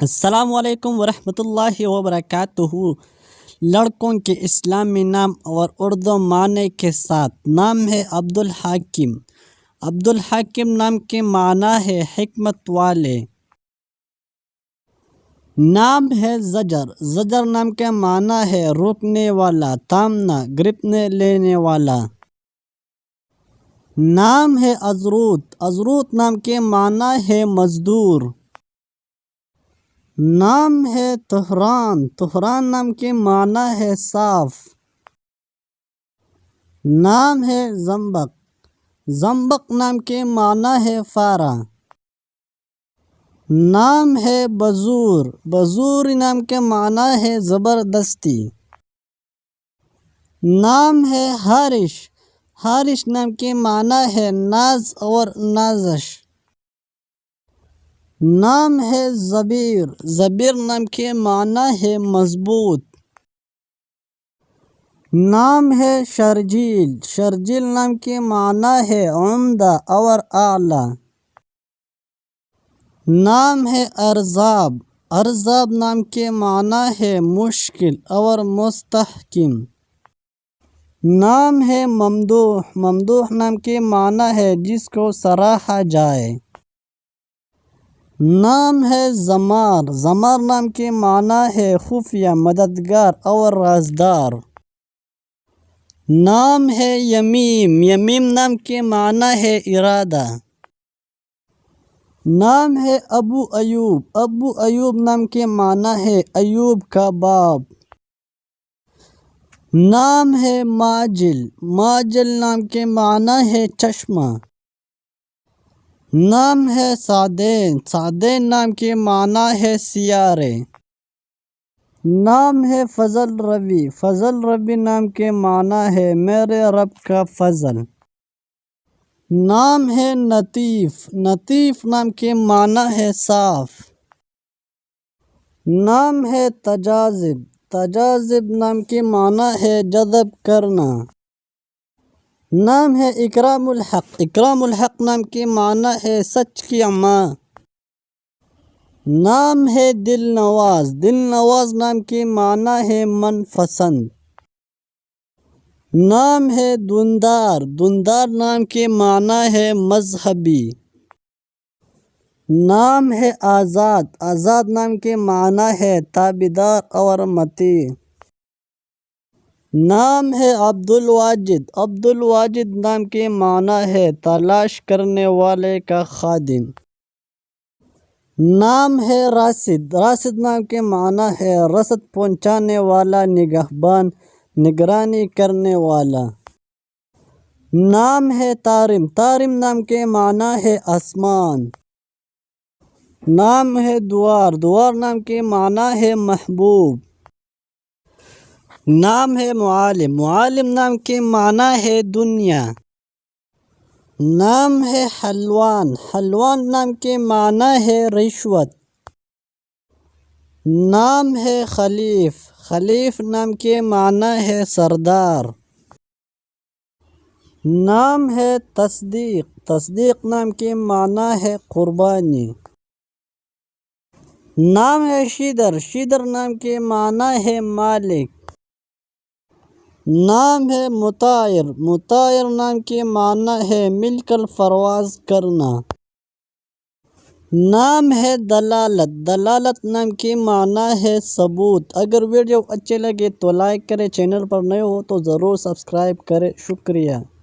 السلام علیکم ورحمۃ اللہ وبرکاتہ۔ لڑکوں کے اسلامی نام اور اردو معنی کے ساتھ نام ہے عبدالحاکم۔ عبدالحاکم نام کے معنی ہے حکمت والے۔ نام ہے زجر۔ زجر نام کا معنی ہے روکنے والا، تھامنا، گرفت لینے والا۔ نام ہے ازروت۔ ازروت نام کے معنی ہے مزدور۔ نام ہے طہران۔ طہران نام کے معنی ہے صاف۔ نام ہے زنبق۔ زنبق نام کے معنی ہے فارا۔ نام ہے بزور۔ بزور نام کے معنی ہے زبردستی۔ نام ہے حارش۔ حارش نام کے معنی ہے ناز اور نازش۔ نام ہے زبیر۔ زبیر نام کے معنی ہے مضبوط۔ نام ہے شرجیل۔ شرجیل نام کے معنی ہے عمدہ اور اعلیٰ۔ نام ہے ارزاب۔ ارزاب نام کے معنی ہے مشکل اور مستحکم۔ نام ہے ممدوح۔ ممدوح نام کے معنی ہے جس کو سراہا جائے۔ نام ہے زمار۔ زمار نام کے معنی ہے خفیہ، مددگار اور رازدار۔ نام ہے یمیم۔ یمیم نام کے معنی ہے ارادہ۔ نام ہے ابو ایوب۔ ابو ایوب نام کے معنی ہے ایوب کا باپ۔ نام ہے ماجل۔ ماجل نام کے معنی ہے چشمہ۔ نام ہے سعدین۔ سعدین نام کے معنی ہے سیارے۔ نام ہے فضل ربی۔ فضل ربی نام کے معنی ہے میرے رب کا فضل۔ نام ہے نطیف۔ نطیف نام کے معنی ہے صاف۔ نام ہے تجاذب۔ تجاذب نام کے معنی ہے جذب کرنا۔ نام ہے اکرام الحق۔ اکرام الحق نام کے معنی ہے سچ کی ماں۔ نام ہے دل نواز۔ دل نواز نام کے معنی ہے من پسند۔ نام ہے دندار۔ دندار نام کے معنی ہے مذہبی۔ نام ہے آزاد۔ آزاد نام کے معنی ہے تابعدار اور مطیع۔ نام ہے عبدالواجد۔ عبدالواجد نام کے معنی ہے تلاش کرنے والے کا خادم۔ نام ہے راشد۔ راشد نام کے معنی ہے رسد پہنچانے والا، نگہبان، نگرانی کرنے والا۔ نام ہے طارم۔ طارم نام کے معنی ہے آسمان۔ نام ہے دوار۔ دوار نام کے معنی ہے محبوب۔ نام ہے معالم۔ معالم نام کے معنی ہے دنیا۔ نام ہے حلوان۔ حلوان نام کے معنی ہے رشوت۔ نام ہے خلیف۔ خلیف نام کے معنی ہے سردار۔ نام ہے تصدیق۔ تصدیق نام کے معنی ہے قربانی۔ نام ہے شیدر۔ شیدر نام کے معنی ہے مالک۔ نام ہے مطائر۔ مطائر نام کے معنی ہے مل کر پرواز کرنا۔ نام ہے دلالت۔ دلالت نام کے معنی ہے ثبوت۔ اگر ویڈیو اچھے لگے تو لائک کریں، چینل پر نئے ہو تو ضرور سبسکرائب کریں۔ شکریہ۔